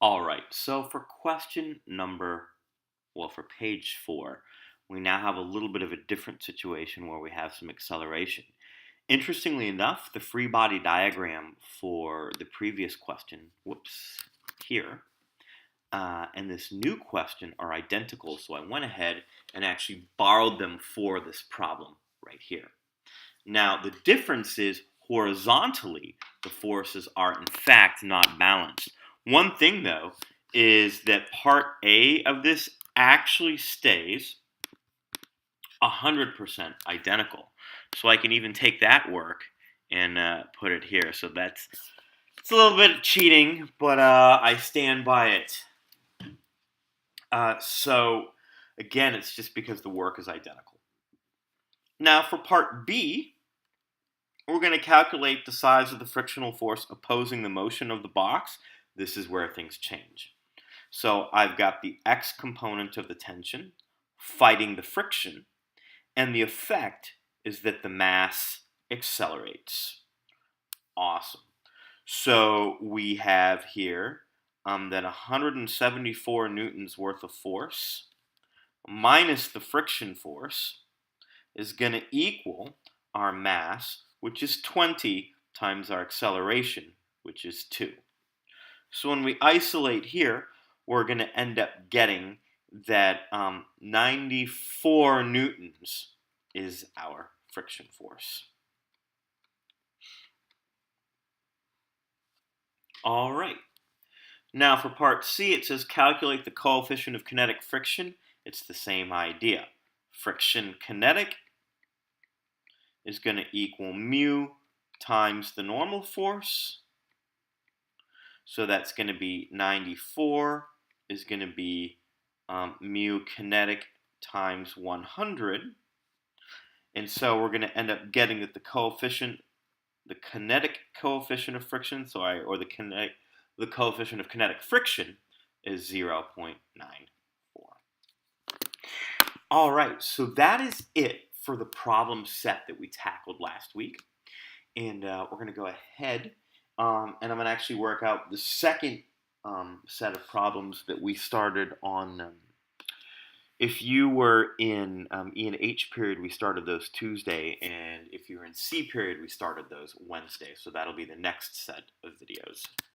All right, so for for page 4, we now have a little bit of a different situation where we have some acceleration. Interestingly enough, the free body diagram for the previous question, here, and this new question are identical, so I went ahead and actually borrowed them for this problem right here. Now, the difference is horizontally, the forces are in fact not balanced. One thing, though, is that part A of this actually stays 100% identical. So I can even take that work and put it here. So it's a little bit cheating, but I stand by it. So again, it's just because the work is identical. Now for part B, we're going to calculate the size of the frictional force opposing the motion of the box. This is where things change. So I've got the x component of the tension fighting the friction, and the effect is that the mass accelerates. Awesome. So we have here that 174 newtons worth of force minus the friction force is going to equal our mass, which is 20 times our acceleration, which is 2. So when we isolate here, we're going to end up getting that 94 newtons is our friction force. All right. Now for part C, it says calculate the coefficient of kinetic friction. It's the same idea. Friction kinetic is going to equal mu times the normal force. So that's going to be 94 is going to be mu kinetic times 100. And so we're going to end up getting that the kinetic coefficient of friction, the coefficient of kinetic friction is 0.94. All right, so that is it for the problem set that we tackled last week. And we're going to go ahead and I'm going to actually work out the second set of problems that we started on. If you were in E and H period, we started those Tuesday, and if you were in C period, we started those Wednesday. So that'll be the next set of videos.